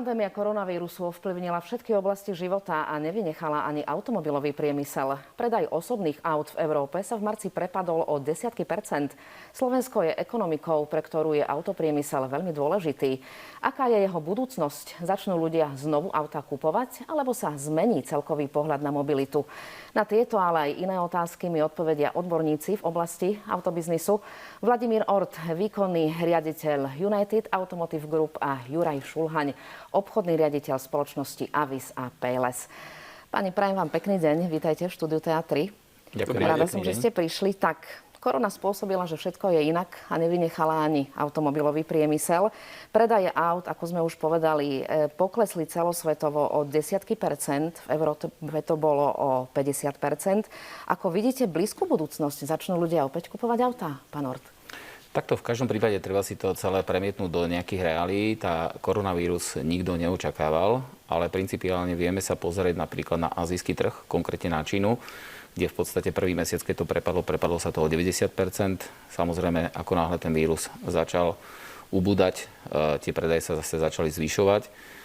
Pandémia koronavírusu ovplyvnila všetky oblasti života a nevynechala ani automobilový priemysel. Predaj osobných aut v Európe sa v marci prepadol o desiatky percent. Slovensko je ekonomikou, pre ktorú je autopriemysel veľmi dôležitý. Aká je jeho budúcnosť? Začnú ľudia znovu auta kupovať, alebo sa zmení celkový pohľad na mobilitu? Na tieto, ale aj iné otázky mi odpovedia odborníci v oblasti autobiznisu. Vladimír Ort, výkonný riaditeľ United Automotive Group, a Juraj Šulhaň, obchodný riaditeľ spoločnosti Avis a PLS. Pani, prajem vám pekný deň. Vítajte v štúdiu TA3. Ďakujem. Rada som, že ste prišli. Tak, korona spôsobila, že všetko je inak a nevynechala ani automobilový priemysel. Predaje aut, ako sme už povedali, poklesli celosvetovo o desiatky percent. V Európe to bolo o 50%. Ako vidíte blízku budúcnosť? Začnú ľudia opäť kupovať autá, pán Ort? Takto v každom prípade treba si to celé premietnúť do nejakých reálí. Tá koronavírus nikto neočakával, ale principiálne vieme sa pozrieť napríklad na azijský trh, konkrétne na Čínu, kde v podstate prvý mesiac, keď to prepadlo sa to o 90%. Samozrejme, ako náhle ten vírus začal ubúdať, tie predaje sa zase začali zvyšovať.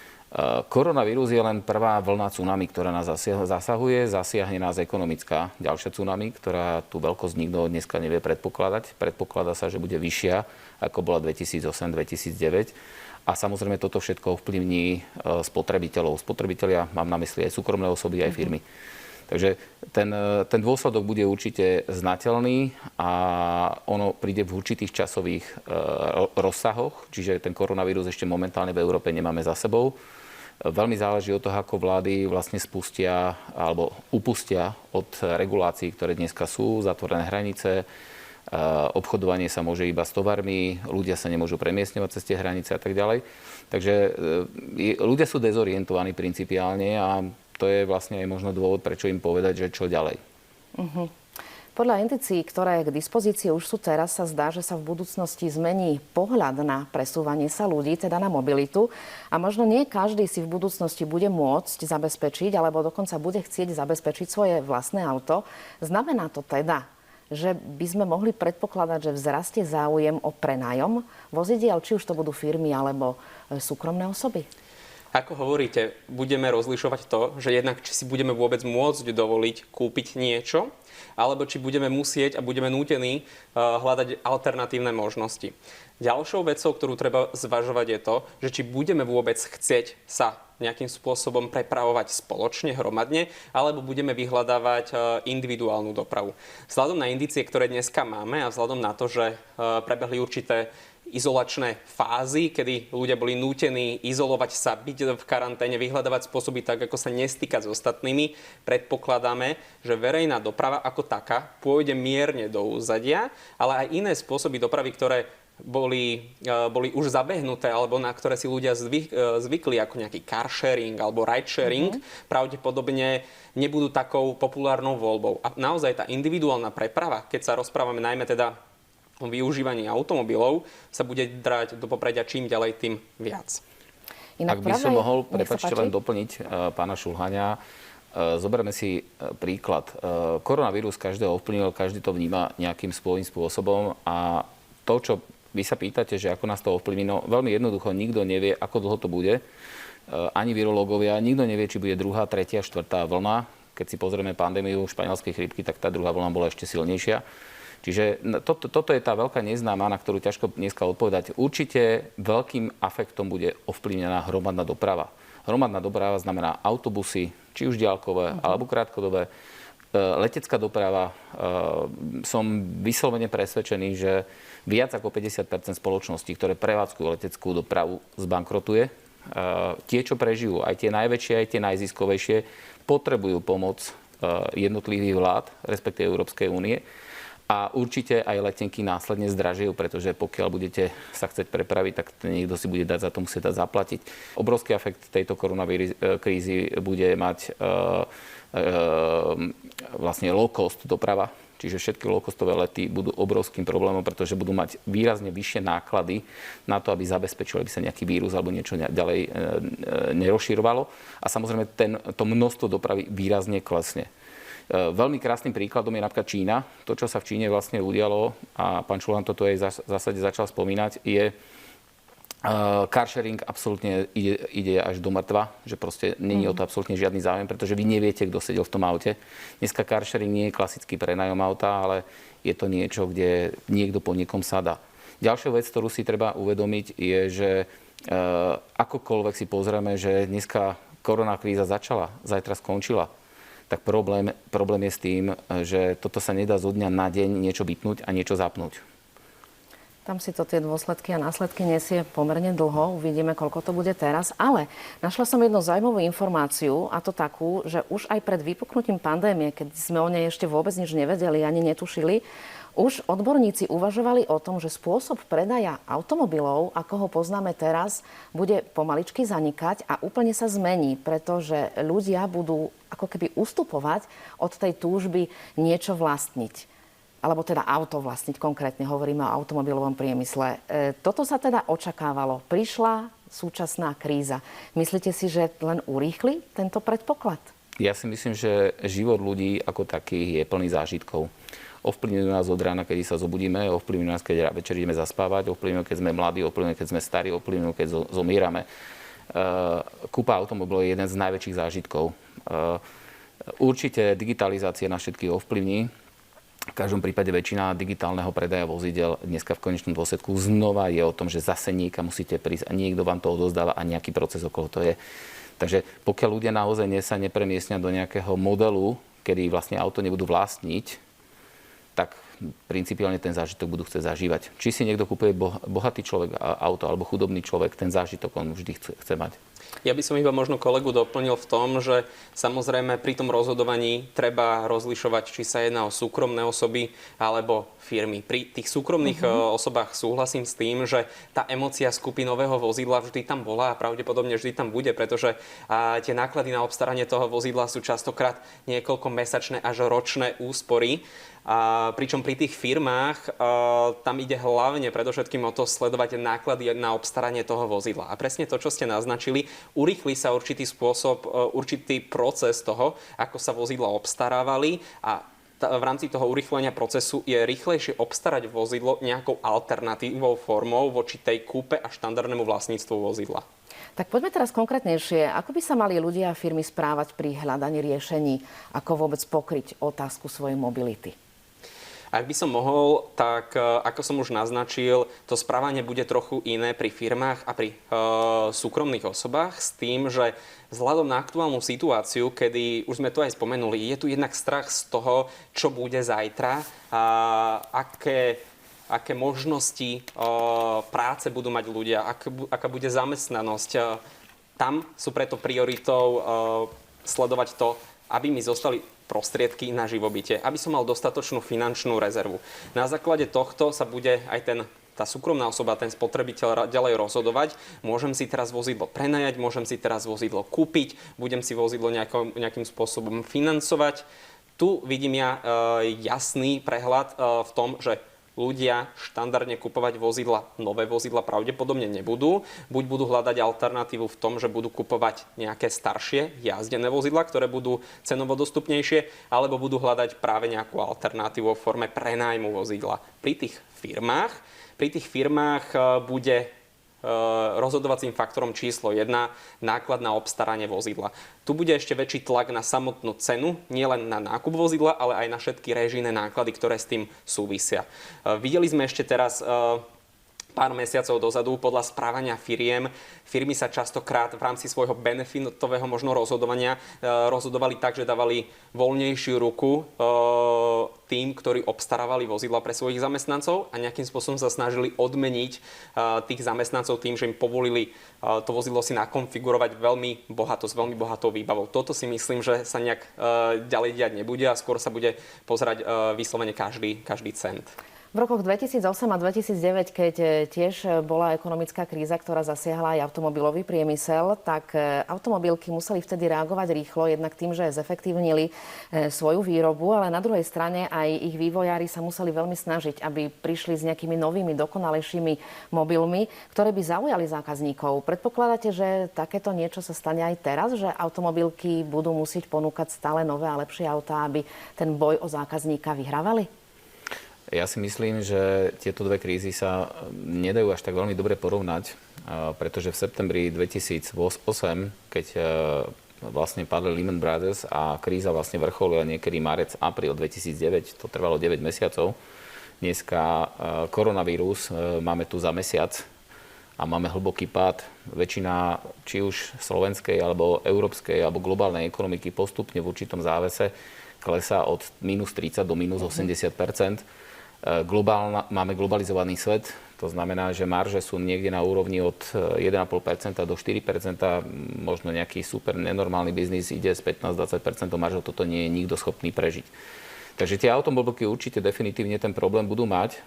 Koronavírus je len prvá vlna tsunami, ktorá nás zasahuje. Zasiahne nás ekonomická ďalšia tsunami, ktorá tú veľkosť nikto dneska nevie predpokladať. Predpokladá sa, že bude vyššia, ako bola 2008-2009. A samozrejme toto všetko ovplyvní spotrebiteľov. Spotrebitelia, mám na mysli aj súkromné osoby, aj firmy. Takže ten dôsledok bude určite znateľný a ono príde v určitých časových rozsahoch, čiže ten koronavírus ešte momentálne v Európe nemáme za sebou. Veľmi záleží od toho, ako vlády vlastne spustia alebo upustia od regulácií, ktoré dneska sú, zatvorené hranice, obchodovanie sa môže iba s tovarmi, ľudia sa nemôžu premiestňovať cez tie hranice a tak ďalej. Takže ľudia sú dezorientovaní principiálne a to je vlastne aj možno dôvod, prečo im povedať, že čo ďalej. Podľa indícií, ktoré k dispozícii už sú teraz, sa zdá, že sa v budúcnosti zmení pohľad na presúvanie sa ľudí, teda na mobilitu. A možno nie každý si v budúcnosti bude môcť zabezpečiť, alebo dokonca bude chcieť zabezpečiť svoje vlastné auto. Znamená to teda, že by sme mohli predpokladať, že vzrastie záujem o prenájom vozidiel, či už to budú firmy alebo súkromné osoby? Ako hovoríte, budeme rozlišovať to, že jednak či si budeme vôbec môcť dovoliť kúpiť niečo, alebo či budeme musieť a budeme nútení hľadať alternatívne možnosti. Ďalšou vecou, ktorú treba zvažovať, je to, že či budeme vôbec chcieť sa nejakým spôsobom prepravovať spoločne, hromadne, alebo budeme vyhľadávať individuálnu dopravu. Vzhľadom na indície, ktoré dneska máme a vzhľadom na to, že prebehli určité izolačné fázy, kedy ľudia boli nútení izolovať sa, byť v karanténe, vyhľadávať spôsoby tak, ako sa nestýkať s ostatnými. Predpokladáme, že verejná doprava ako taká pôjde mierne do úzadia, ale aj iné spôsoby dopravy, ktoré boli už zabehnuté alebo na ktoré si ľudia zvykli, ako nejaký car sharing alebo ride sharing, pravdepodobne nebudú takou populárnou voľbou. A naozaj tá individuálna preprava, keď sa rozprávame najmä teda o využívaní automobilov, sa bude drať do popredia čím ďalej, tým viac. Ak by som mohol, prepáčte, len doplniť pána Šulhaňa. Zoberme si príklad. Koronavírus každého ovplyvnil, každý to vníma nejakým svojím spôsobom a to, čo vy sa pýtate, že ako nás to ovplyvní, no veľmi jednoducho, nikto nevie, ako dlho to bude. Ani virológovia, nikto nevie, či bude druhá, tretia, štvrtá vlna. Keď si pozrieme pandémiu španielskej chrípky, tak tá druhá vlna bola ešte silnejšia. Čiže toto je tá veľká neznáma, na ktorú ťažko dneska odpovedať. Určite veľkým afektom bude ovplyvnená hromadná doprava. Hromadná doprava znamená autobusy, či už diaľkové, alebo krátkodobé. Letecká doprava. Som vyslovene presvedčený, že viac ako 50% spoločností, ktoré prevádzkujú leteckú dopravu, zbankrotuje. Tie, čo prežijú, aj tie najväčšie, aj tie najziskovejšie, potrebujú pomoc jednotlivých vlád, respektíve Európskej únie. A určite aj letenky následne zdražujú, pretože pokiaľ budete sa chcieť prepraviť, tak niekto si bude za to musieť zaplatiť. Obrovský efekt tejto koronakrízy bude mať vlastne low-cost doprava. Čiže všetky low-costové lety budú obrovským problémom, pretože budú mať výrazne vyššie náklady na to, aby zabezpečili, aby sa nejaký vírus alebo niečo ďalej nerozširovalo. A samozrejme to množstvo dopravy výrazne klesne. Veľmi krásnym príkladom je napríklad Čína. To, čo sa v Číne vlastne udialo, a pán Šulhaň toto aj v zásade začal spomínať, je Carsharing absolútne ide až do mŕtva, že proste není o to absolútne žiadny záujem, pretože vy neviete, kto sedel v tom aute. Dneska carsharing nie je klasický prenajom auta, ale je to niečo, kde niekto po niekom sadá. Ďalšia vec, ktorú si treba uvedomiť, je, že akokoľvek si pozrieme, že dneska koronakríza začala, zajtra skončila, tak problém je s tým, že toto sa nedá zo dňa na deň niečo vypnúť a niečo zapnúť. Tam si to tie dôsledky a následky nesie pomerne dlho. Uvidíme, koľko to bude teraz. Ale našla som jednu zaujímavú informáciu, a to takú, že už aj pred vypuknutím pandémie, keď sme o nej ešte vôbec nič nevedeli ani netušili, už odborníci uvažovali o tom, že spôsob predaja automobilov, ako ho poznáme teraz, bude pomaličky zanikať a úplne sa zmení, pretože ľudia budú ako keby ustupovať od tej túžby niečo vlastniť. Alebo teda auto vlastniť, konkrétne hovoríme o automobilovom priemysle. Toto sa teda očakávalo. Prišla súčasná kríza. Myslíte si, že len urýchli tento predpoklad? Ja si myslím, že život ľudí ako takých je plný zážitkov. Ovplyvňujú nás od rána, kedy sa zobudíme, ovplyvňujú nás, keď večer ideme zaspávať, ovplyvňujú, keď sme mladí, ovplyvňujú, keď sme starí, ovplyvňujú, keď zomierame. Kúpa automobilov je jeden z najväčších zážitkov. Určite digitalizácia nás všetkých ovplyvní. V každom prípade väčšina digitálneho predaja vozidel dneska v konečnom dôsledku znova je o tom, že zase niekam musíte prísť a niekto vám to odovzdáva a nejaký proces okolo to je. Takže pokiaľ ľudia naozaj sa nepremiestnia do nejakého modelu, kedy vlastne auto nebudú vlastniť, tak principiálne ten zážitok budú chcieť zažívať. Či si niekto kúpuje bohatý človek auto alebo chudobný človek, ten zážitok on vždy chce mať. Ja by som iba možno kolegu doplnil v tom, že samozrejme pri tom rozhodovaní treba rozlišovať, či sa jedná o súkromné osoby alebo firmy. Pri tých súkromných osobách súhlasím s tým, že tá emócia skupinového vozidla vždy tam bola a pravdepodobne vždy tam bude, pretože tie náklady na obstaranie toho vozidla sú častokrát niekoľkomesačné až ročné úspory. Pričom pri tých firmách tam ide hlavne predovšetkým o to sledovať náklady na obstaranie toho vozidla. A presne to, čo ste naznačili, urýchli sa určitý spôsob, určitý proces toho, ako sa vozidla obstarávali a v rámci toho urýchlenia procesu je rýchlejšie obstarať vozidlo nejakou alternatívou formou voči tej kúpe a štandardnému vlastníctvu vozidla. Tak poďme teraz konkrétnejšie. Ako by sa mali ľudia a firmy správať pri hľadaní riešení, ako vôbec pokryť otázku svojej mobility? Ak by som mohol, tak ako som už naznačil, to správanie bude trochu iné pri firmách a pri súkromných osobách s tým, že vzhľadom na aktuálnu situáciu, kedy už sme to aj spomenuli, je tu jednak strach z toho, čo bude zajtra a aké možnosti práce budú mať ľudia, aká bude zamestnanosť. Tam sú preto prioritou sledovať to, aby mi zostali prostriedky na živobytie, aby som mal dostatočnú finančnú rezervu. Na základe tohto sa bude aj tá súkromná osoba, ten spotrebiteľ ďalej rozhodovať. Môžem si teraz vozidlo prenajať, môžem si teraz vozidlo kúpiť, budem si vozidlo nejakým spôsobom financovať. Tu vidím ja jasný prehľad v tom, že ľudia štandardne kupovať nové vozidla pravdepodobne nebudú. Buď budú hľadať alternatívu v tom, že budú kupovať nejaké staršie jazdené vozidla, ktoré budú cenovo dostupnejšie, alebo budú hľadať práve nejakú alternatívu vo forme prenájmu vozidla. Pri tých firmách bude rozhodovacím faktorom číslo 1 náklad na obstaranie vozidla. Tu bude ešte väčší tlak na samotnú cenu, nielen na nákup vozidla, ale aj na všetky režijné náklady, ktoré s tým súvisia. Videli sme ešte teraz pár mesiacov dozadu podľa správania firmy sa častokrát v rámci svojho benefitového možno rozhodovania rozhodovali tak, že dávali voľnejšiu ruku tým, ktorí obstarávali vozidla pre svojich zamestnancov a nejakým spôsobom sa snažili odmeniť tých zamestnancov tým, že im povolili to vozidlo si nakonfigurovať veľmi bohato, s veľmi bohatou výbavou. Toto si myslím, že sa nejak ďalej diať nebude a skôr sa bude pozerať vyslovene každý cent. V rokoch 2008 a 2009, keď tiež bola ekonomická kríza, ktorá zasiahla aj automobilový priemysel, tak automobilky museli vtedy reagovať rýchlo, jednak tým, že zefektívnili svoju výrobu, ale na druhej strane aj ich vývojári sa museli veľmi snažiť, aby prišli s nejakými novými, dokonalejšími mobilmi, ktoré by zaujali zákazníkov. Predpokladáte, že takéto niečo sa stane aj teraz, že automobilky budú musieť ponúkať stále nové a lepšie autá, aby ten boj o zákazníka vyhrávali? Ja si myslím, že tieto dve krízy sa nedajú až tak veľmi dobre porovnať, pretože v septembri 2008, keď vlastne padli Lehman Brothers a kríza vlastne vrcholila niekedy marec, apríl 2009, to trvalo 9 mesiacov. Dneska koronavírus máme tu za mesiac a máme hlboký pád. Väčšina či už slovenskej, alebo európskej, alebo globálnej ekonomiky postupne v určitom závese klesá od minus 30 do minus 80%. Máme globalizovaný svet, to znamená, že marže sú niekde na úrovni od 1,5% do 4%, možno nejaký super nenormálny biznis ide z 15-20% maržou, toto nie je nikto schopný prežiť. Takže tie automobilky určite definitívne ten problém budú mať.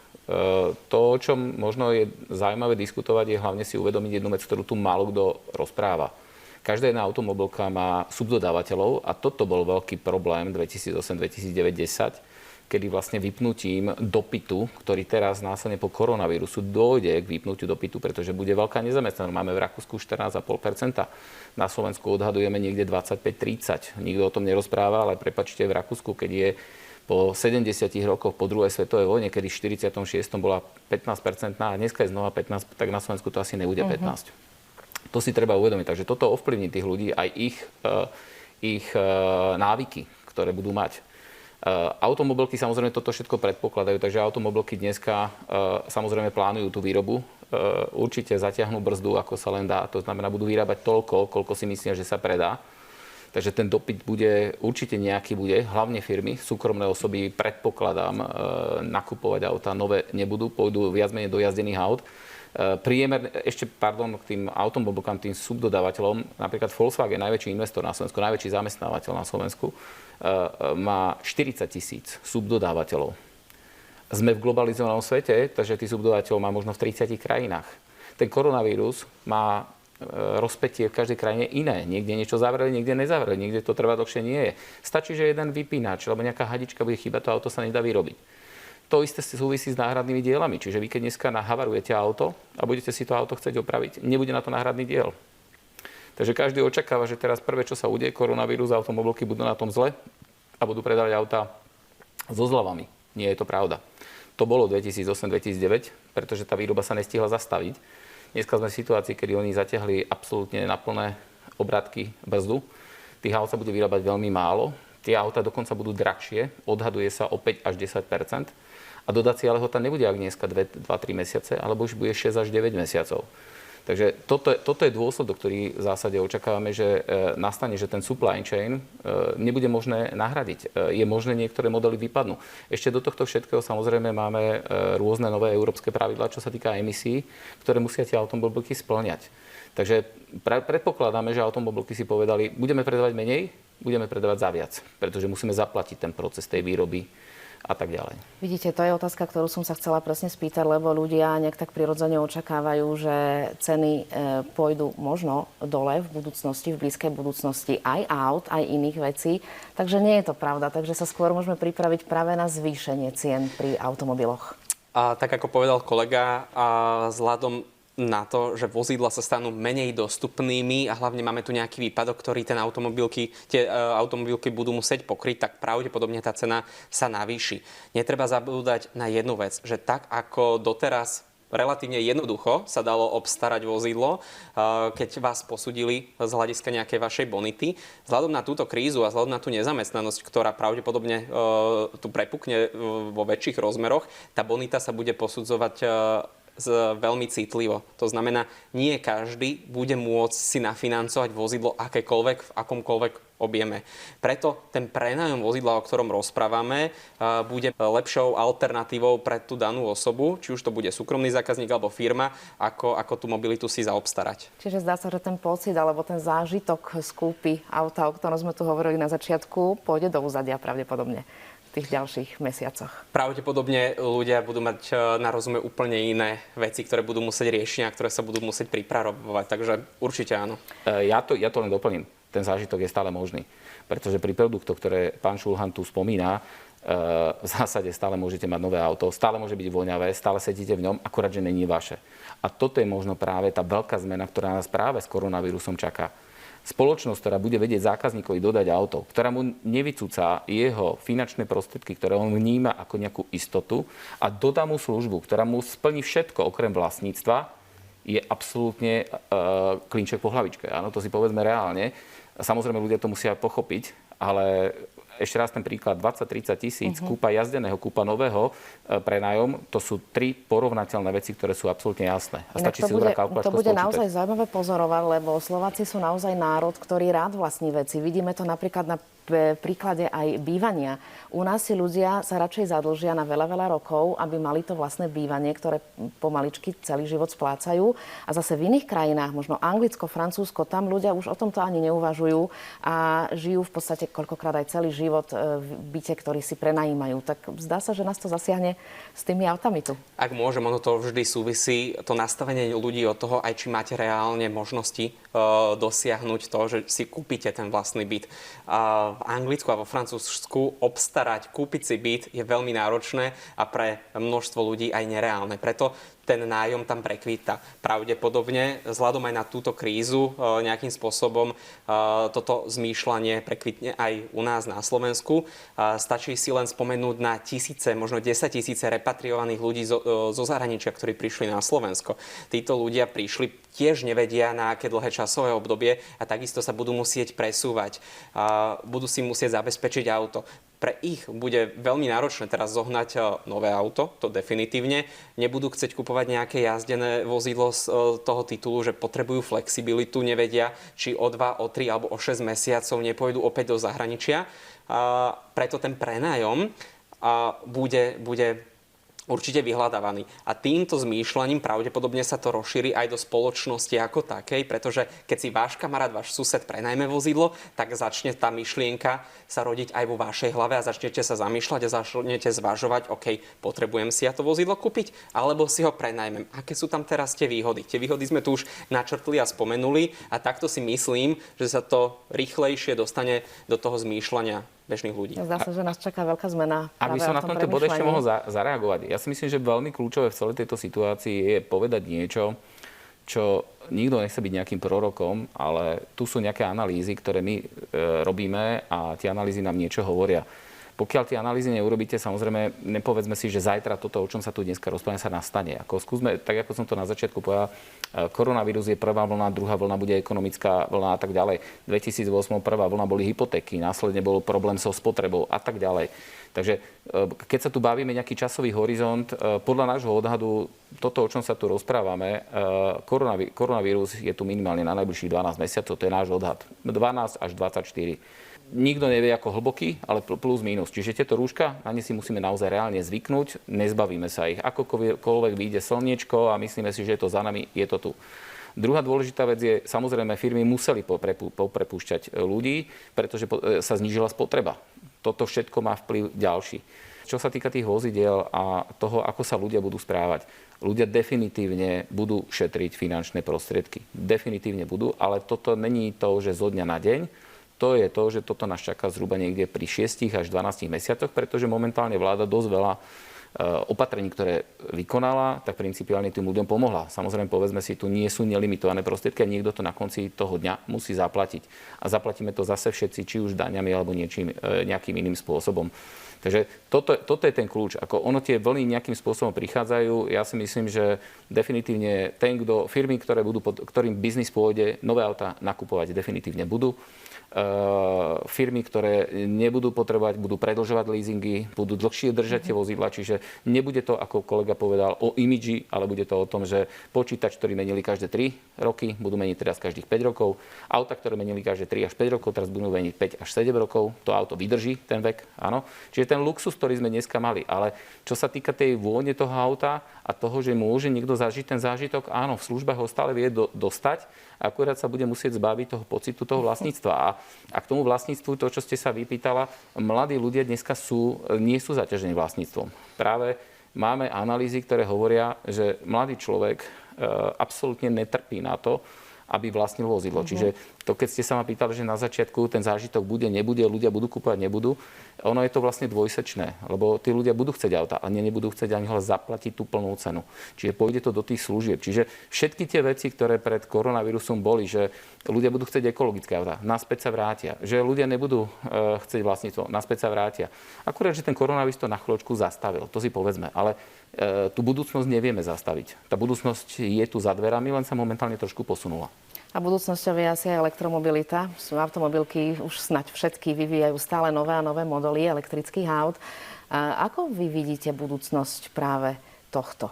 To, o čom možno je zaujímavé diskutovať, je hlavne si uvedomiť jednu vec, ktorú tu málo kto rozpráva. Každá jedna automobilka má subdodávateľov a toto bol veľký problém 2008, 2009, 2010, kedy vlastne vypnutím dopytu, ktorý teraz následne po koronavírusu dôjde k vypnutiu dopytu, pretože bude veľká nezamestnanosť. Máme v Rakúsku 14,5%, na Slovensku odhadujeme niekde 25-30. Nikto o tom nerozpráva, ale prepáčte, v Rakúsku, keď je po 70 rokoch po druhej svetovej vojne, kedy v 46. bola 15% a dneska je znova 15%, tak na Slovensku to asi nebude 15%. To si treba uvedomiť. Takže toto ovplyvní tých ľudí aj ich návyky, ktoré budú mať. Automobilky samozrejme toto všetko predpokladajú, takže automobilky dneska samozrejme plánujú tú výrobu. Určite zatiahnu brzdu, ako sa len dá. To znamená, budú vyrábať toľko, koľko si myslia, že sa predá. Takže ten dopyt bude určite nejaký bude, hlavne firmy, súkromné osoby, predpokladám, nakupovať auta nové nebudú, pôjdu viac menej do jazdených aut. K tým automobilkám, tým subdodávateľom, napríklad Volkswagen, najväčší investor na Slovensku, najväčší zamestnávateľ na Slovensku, má 40 000 subdodávateľov. Sme v globalizovanom svete, takže tí subdodávateľov má možno v 30 krajinách. Ten koronavírus má rozpätie v každej krajine iné. Niekde niečo zavreli, niekde nezavreli, niekde to trvá dlhšie, nie je. Stačí, že jeden vypínač alebo nejaká hadička bude chýbať, to auto sa nedá vyrobiť. To isté súvisí s náhradnými dielami. Čiže vy, keď dneska nahavarujete auto a budete si to auto chcieť opraviť, nebude na to náhradný diel. Takže každý očakáva, že teraz prvé, čo sa udeje, koronavírus, automobilky budú na tom zle a budú predávať auta so zľavami. Nie je to pravda. To bolo 2008-2009, pretože tá výroba sa nestihla zastaviť. Dneska sme v situácii, kedy oni zatiahli absolútne na plné obratky brzdu. Tých aut sa bude vyrábať veľmi málo. Tie auta dokonca budú drahšie, odhaduje sa o 5 až 10%. A dodacia lehota nebude ak dneska 2-3 mesiace, alebo už bude 6 až 9 mesiacov. Takže toto je dôsledok, ktorý v zásade očakávame, že nastane, že ten supply chain nebude možné nahradiť. Je možné, niektoré modely vypadnú. Ešte do tohto všetkého samozrejme máme rôzne nové európske pravidlá, čo sa týka emisí, ktoré musia tie automobilky spĺňať. Takže predpokladáme, že automobilky si povedali, budeme predávať menej, budeme predávať za viac, pretože musíme zaplatiť ten proces tej výroby a tak ďalej. Vidíte, to je otázka, ktorú som sa chcela presne spýtať, lebo ľudia nejak tak prirodzene očakávajú, že ceny pôjdu možno dole v budúcnosti, v blízkej budúcnosti aj aut, aj iných vecí. Takže nie je to pravda. Takže sa skôr môžeme pripraviť práve na zvýšenie cien pri automobiloch. A tak ako povedal kolega, vzhľadom na to, že vozidla sa stanú menej dostupnými a hlavne máme tu nejaký výpadok, ktorý tie automobilky budú musieť pokryť, tak pravdepodobne tá cena sa navýši. Netreba zabúdať na jednu vec, že tak ako doteraz relatívne jednoducho sa dalo obstarať vozidlo, keď vás posúdili z hľadiska nejakej vašej bonity. Vzhľadom na túto krízu a vzhľadom na tú nezamestnanosť, ktorá pravdepodobne tu prepukne vo väčších rozmeroch, tá bonita sa bude posudzovať veľmi citlivo. To znamená, nie každý bude môcť si nafinancovať vozidlo akékoľvek, v akomkoľvek objeme. Preto ten prenájom vozidla, o ktorom rozprávame, bude lepšou alternatívou pre tú danú osobu, či už to bude súkromný zákazník alebo firma, ako tú mobilitu si zaobstarať. Čiže zdá sa, že ten pocit alebo ten zážitok z kúpy auta, o ktorom sme tu hovorili na začiatku, pôjde do úzadia pravdepodobne v tých ďalších mesiacoch. Pravdepodobne ľudia budú mať na rozume úplne iné veci, ktoré budú musieť riešiť a ktoré sa budú musieť pripravovať. Takže určite áno. Ja to len doplním. Ten zážitok je stále možný. Pretože pri produktoch, ktoré pán Šulhan tu spomína, v zásade stále môžete mať nové auto, stále môže byť voňavé, stále sedíte v ňom, akurát, že není vaše. A toto je možno práve tá veľká zmena, ktorá nás práve s koronavírusom čaká. spoločnosť, ktorá bude vedieť zákazníkovi dodať auto, ktorá mu nevycúca jeho finančné prostriedky, ktoré on vníma ako nejakú istotu a dodá mu službu, ktorá mu splní všetko okrem vlastníctva, je absolútne klinček po hlavičke. Áno, to si povedzme reálne. Samozrejme, ľudia to musia pochopiť, ale ešte raz ten príklad, 20-30 tisíc, kúpa jazdeného, kúpa nového prenájom, to sú 3 porovnateľné veci, ktoré sú absolútne jasné. A stačí si dobrá kalkulačka to bude naozaj zaujímavé pozorovať, lebo Slováci sú naozaj národ, ktorý rád vlastní veci. Vidíme to napríklad na príklade aj bývania. U nás si ľudia sa radšej zadlžia na veľa, veľa rokov, aby mali to vlastné bývanie, ktoré pomaličky celý život splácajú. A zase v iných krajinách, možno Anglicko, Francúzsko, tam ľudia už o tomto ani neuvažujú a žijú v podstate koľkokrát aj celý život v byte, ktorý si prenajímajú. Tak zdá sa, že nás to zasiahne s tými autami tu. Ak môžem, ono to vždy súvisí, to nastavenie ľudí od toho, aj či máte reálne možnosti dosiahnuť to, že si kúpite ten vlastný byt. V Anglicku a vo Francúzsku kúpiť si byt je veľmi náročné a pre množstvo ľudí aj nereálne. Preto ten nájom tam prekvíta. Pravdepodobne, vzhľadom aj na túto krízu, nejakým spôsobom toto zmýšľanie prekvitne aj u nás na Slovensku. Stačí si len spomenúť na tisíce, možno 10 000 repatriovaných ľudí zo zahraničia, ktorí prišli na Slovensko. Títo ľudia prišli, tiež nevedia, na aké dlhé časové obdobie a takisto sa budú musieť presúvať. Budú si musieť zabezpečiť auto. Pre ich bude veľmi náročné teraz zohnať nové auto, to definitívne. Nebudú chcieť kupovať nejaké jazdené vozidlo z toho titulu, že potrebujú flexibilitu, nevedia, či o 2, o 3 alebo o 6 mesiacov nepôjdu opäť do zahraničia. Preto ten prenájom bude určite vyhľadávaný. A týmto zmýšľaním pravdepodobne sa to rozšíri aj do spoločnosti ako takej, pretože keď si váš kamarát, váš sused prenajme vozidlo, tak začne tá myšlienka sa rodiť aj vo vašej hlave a začnete sa zamýšľať a začnete zvažovať, OK, potrebujem si ja to vozidlo kúpiť, alebo si ho prenajmem. Aké sú tam teraz tie výhody? Tie výhody sme tu už načrtli a spomenuli a takto si myslím, že sa to rýchlejšie dostane do toho zmýšľania bežných ľudí. Zdá sa, že nás čaká veľká zmena. Aby som na tomto bode ešte mohol zareagovať. Ja si myslím, že veľmi kľúčové v celej tejto situácii je povedať niečo, čo nikto nechce byť nejakým prorokom, ale tu sú nejaké analýzy, ktoré my robíme a tie analýzy nám niečo hovoria. Pokiaľ tie analýzy neurobíte, samozrejme, nepovedzme si, že zajtra toto, o čom sa tu dneska rozprávame, sa nastane. Skúsme, tak ako som to na začiatku povedal, koronavírus je prvá vlna, druhá vlna bude ekonomická vlna a tak ďalej. 2008 prvá vlna boli hypotéky, následne bol problém so spotrebou a tak ďalej. Takže keď sa tu bavíme nejaký časový horizont, podľa nášho odhadu, toto, o čom sa tu rozprávame, koronavírus je tu minimálne na najbližších 12 mesiacov, to je náš odhad. 12 až 24. Nikto nevie ako hlboký, ale plus minus. Čiže tieto rúška, na ne si musíme naozaj reálne zvyknúť, nezbavíme sa ich. Akokoľvek vyjde slniečko a myslíme si, že je to za nami, je to tu. Druhá dôležitá vec je, samozrejme, firmy museli poprepúšťať ľudí, pretože sa znížila spotreba. Toto všetko má vplyv ďalší. Čo sa týka tých vozidiel a toho, ako sa ľudia budú správať, ľudia definitívne budú šetriť finančné prostriedky. Definitívne budú, ale toto není to, že zo dňa na deň. To je to, že toto nás čaká zhruba niekde pri 6 až 12 mesiacoch, pretože momentálne vláda dosť veľa opatrení, ktoré vykonala, tak principiálne tým ľuďom pomohla. Samozrejme, povedzme si, tu nie sú nelimitované prostriedky a niekto to na konci toho dňa musí zaplatiť. A zaplatíme to zase všetci, či už daňami alebo nejakým iným spôsobom. Takže toto je ten kľúč. Ako ono tie vlny nejakým spôsobom prichádzajú. Ja si myslím, že definitívne firmy, ktorým biznis pôjde, nové auta nakupovať definitívne budú. Firmy, ktoré nebudú potrebovať, budú predĺžovať leasingy, budú dlhšie držať tie vozidla, čiže nebude to, ako kolega povedal, o imidži, ale bude to o tom, že počítač, ktorý menili každé 3 roky, budú meniť teraz každých 5 rokov. Auta, ktoré menili každé 3 až 5 rokov, teraz budú meniť 5 až 7 rokov. To auto vydrží ten vek, áno. Čiže ten luxus, ktorý sme dneska mali, ale čo sa týka tej vône toho auta a toho, že môže niekto zažiť ten zážitok, áno, v službách ho stále vie dostať, akurát sa bude musieť zbaviť toho pocitu toho vlastníctva. A k tomu vlastníctvu, to, čo ste sa vypýtala, mladí ľudia dneska nie sú zaťažení vlastníctvom. Práve máme analýzy, ktoré hovoria, že mladý človek absolútne netrpí na to, aby vlastnil vozidlo. Čiže to, keď ste sa ma pýtali, že na začiatku ten zážitok bude, nebude, ľudia budú kúpovať, nebudú, ono je to vlastne dvojsečné, lebo tí ľudia budú chcieť auta, ale nebudú chcieť ani zaplatiť tú plnú cenu. Čiže pôjde to do tých služieb. Čiže všetky tie veci, ktoré pred koronavírusom boli, že ľudia budú chcieť ekologické auta, naspäť sa vrátia. Že ľudia nebudú chcieť vlastníctvo, naspäť sa vrátia. Akurát, že ten koronavírus to na chvíľočku zastavil, to si povedzme, ale tú budúcnosť nevieme zastaviť. Tá budúcnosť je tu za dverami, len sa momentálne trošku posunula. A budúcnosťou je asi aj elektromobilita. Automobilky už snáď všetky vyvíjajú stále nové a nové modely elektrických aut. A ako vy vidíte budúcnosť práve tohto?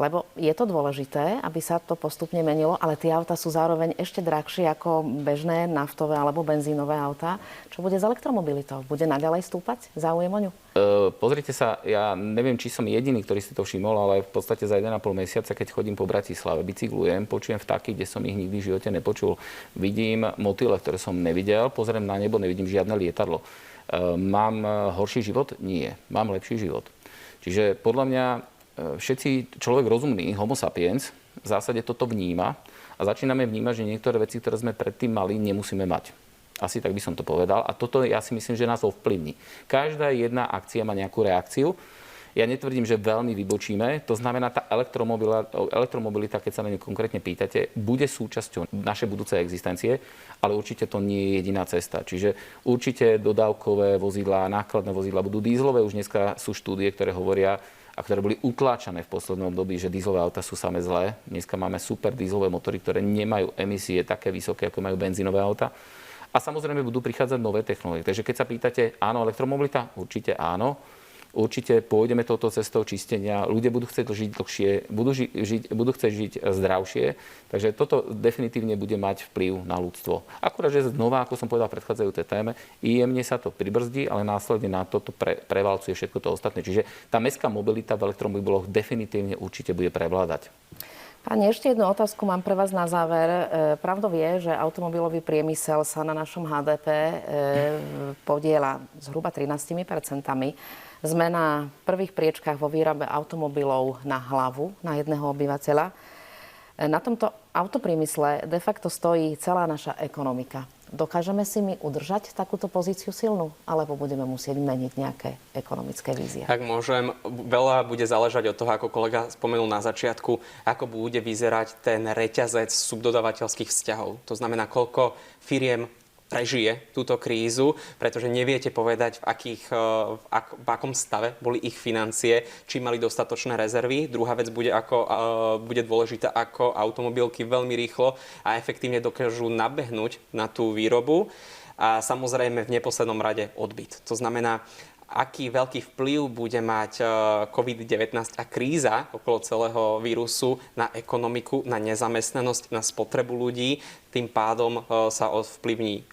Lebo je to dôležité, aby sa to postupne menilo, ale tie auta sú zároveň ešte drahšie ako bežné naftové alebo benzínové autá. Čo bude s elektromobilitou? Bude naďalej stúpať záujem o ňu? Pozrite sa, ja neviem, či som jediný, ktorý si to všimol, ale v podstate za 1,5 mesiaca, keď chodím po Bratislave, bicyklujem, počujem vtáky, kde som ich nikdy v živote nepočul. Vidím motýle, ktoré som nevidel, pozriem na nebo, nevidím žiadne lietadlo. Mám horší život? Nie. Mám lepší život. Čiže podľa mňa človek rozumný, homo sapiens, v zásade toto vníma a začíname vnímať, že niektoré veci, ktoré sme predtým mali, nemusíme mať. Asi tak by som to povedal. A toto ja si myslím, že nás ovplyvní. Každá jedna akcia má nejakú reakciu. Ja netvrdím, že veľmi vybočíme. To znamená, tá elektromobilita, keď sa na ňu konkrétne pýtate, bude súčasťou našej budúcej existencie, ale určite to nie je jediná cesta. Čiže určite dodávkové vozidlá, nákladné vozidlá budú dízlové. Už dneska sú štúdie, ktoré hovoria a ktoré boli utláčané v poslednom období, že dízlové auta sú samé zlé. Dneska máme super dízlové motory, ktoré nemajú emisie také vysoké, ako majú benzínové auta. A samozrejme budú prichádzať nové technológie. Takže keď sa pýtate, áno, elektromobilita? Určite áno. Určite pôjdeme touto cestou čistenia. Ľudia budú chcieť žiť dlhšie, budú chcieť žiť zdravšie. Takže toto definitívne bude mať vplyv na ľudstvo. Akurát, že znova, ako som povedal v predchádzajúcej téme, jemne sa to pribrzdí, ale následne na toto prevalcuje všetko to ostatné. Čiže tá mestská mobilita v elektromobiloch definitívne určite bude prevládať. Pani, ešte jednu otázku mám pre vás na záver. Pravdou je, že automobilový priemysel sa na našom HDP podieľa zhruba 13%. Sme na prvých priečkách vo výrobe automobilov na hlavu, na jedného obyvateľa. Na tomto autopriemysle de facto stojí celá naša ekonomika. Dokážeme si my udržať takúto pozíciu silnú? Alebo budeme musieť meniť nejaké ekonomické vízie? Ak môžem, veľa bude záležať od toho, ako kolega spomenul na začiatku, ako bude vyzerať ten reťazec subdodavateľských vzťahov. To znamená, koľko firiem prežije túto krízu, pretože neviete povedať, v akom stave boli ich financie, či mali dostatočné rezervy. Druhá vec bude dôležitá, ako automobilky veľmi rýchlo a efektívne dokážu nabehnúť na tú výrobu a samozrejme v neposlednom rade odbyt. To znamená, aký veľký vplyv bude mať COVID-19 a kríza okolo celého vírusu na ekonomiku, na nezamestnanosť, na spotrebu ľudí. Tým pádom sa ovplyvní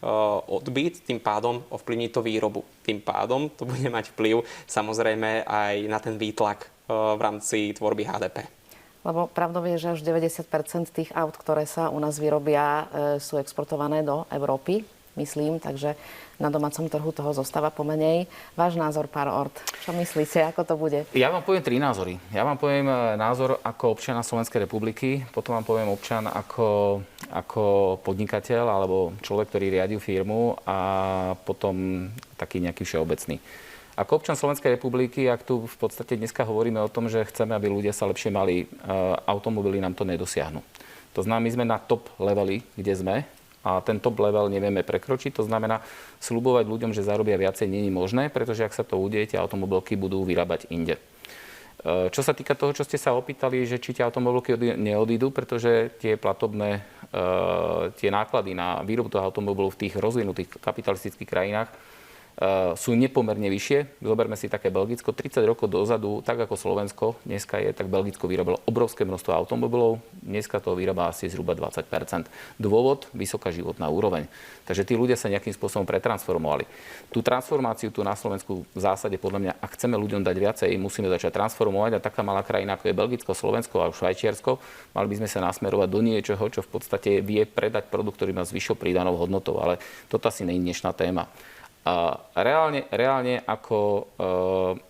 odbyt, tým pádom ovplyvní to výrobu. Tým pádom to bude mať vplyv samozrejme aj na ten výtlak v rámci tvorby HDP. Lebo pravdou je, že až 90% tých aut, ktoré sa u nás vyrobia, sú exportované do Európy, myslím, takže na domácom trhu toho zostáva pomenej. Váš názor, pán Ort, čo myslíte, ako to bude? Ja vám poviem 3 názory. Ja vám poviem názor ako občana Slovenskej republiky, potom vám poviem občan ako podnikateľ alebo človek, ktorý riadi firmu a potom taký nejaký všeobecný. Ako občan Slovenskej republiky, ak tu v podstate dneska hovoríme o tom, že chceme, aby ľudia sa lepšie mali, automobily nám to nedosiahnu. To znamená, my sme na top leveli, kde sme, a ten top level nevieme prekročiť. To znamená, sľubovať ľuďom, že zarobia viacej, nie je možné, pretože ak sa to udeje, tie automobilky budú vyrábať inde. Čo sa týka toho, čo ste sa opýtali, že či tie automobilky neodídu, pretože tie platobné, tie náklady na výrobu toho automobilu v tých rozvinutých kapitalistických krajinách sú nepomerne vyššie. Zoberme si také Belgicko. 30 rokov dozadu, tak ako Slovensko dneska je, tak Belgicko vyrobilo obrovské množstvo automobilov. Dneska to vyrába asi zhruba 20%. Dôvod, vysoká životná úroveň. Takže tí ľudia sa nejakým spôsobom pretransformovali. Tú transformáciu tu na Slovensku v zásade podľa mňa, ak chceme ľuďom dať viacej, musíme začať transformovať a taká malá krajina, ako je Belgicko, Slovensko a Švajčiarsko, mali by sme sa nasmerovať do niečoho, čo v podstate vie predať produkt, ktorý má s vyššou pridanou hodnotou, ale toto asi nie je dnešná téma. Reálne ako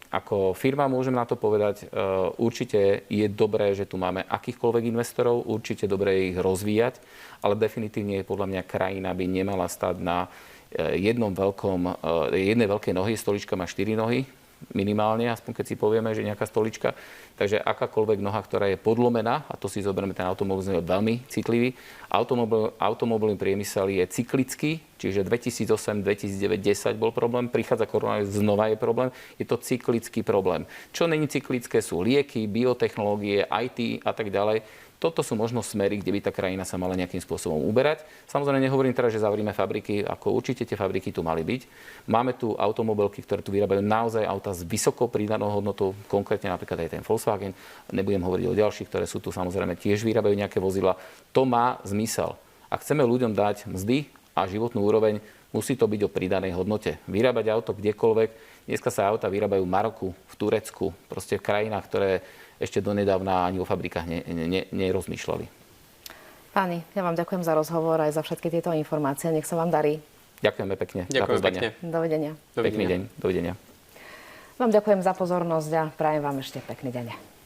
Ako firma môžem na to povedať, určite je dobré, že tu máme akýchkoľvek investorov, určite dobré ich rozvíjať, ale definitívne podľa mňa krajina by nemala stať na jednej veľkej nohy. Stolička má 4 nohy minimálne, aspoň keď si povieme, že nejaká stolička. Takže akákoľvek noha, ktorá je podlomená, a to si zoberieme, ten automobil je veľmi citlivý, automobilový priemysel je cyklický, čiže 2008, 2009, 10 bol problém, prichádza koronavírus, znova je problém, je to cyklický problém. Čo není cyklické, sú lieky, biotechnológie, IT a tak ďalej. Toto sú možno smery, kde by tá krajina sa mala nejakým spôsobom uberať. Samozrejme, nehovorím teraz, že zavrime fabriky, ako určite tie fabriky tu mali byť. Máme tu automobilky, ktoré tu vyrábajú naozaj auta s vysokou pridanou hodnotou, konkrétne napríklad aj ten Volkswagen. Nebudem hovoriť o ďalších, ktoré sú tu samozrejme tiež vyrábajú nejaké vozidla. To má zmysel. Ak chceme ľuďom dať mzdy a životnú úroveň, musí to byť o pridanej hodnote. Vyrábať auto kdekoľvek. Dneska sa auta vyrábajú v Maroku, v Turecku, proste v krajinách, ktoré ešte donedávna ani o fabrikách nerozmýšľali. Páni, ja vám ďakujem za rozhovor aj za všetky tieto informácie. Nech sa vám darí. Ďakujeme pekne. Ďakujem pekne. Dovidenia. Pekný deň. Dovidenia. Vám ďakujem za pozornosť a prajem vám ešte pekný deň.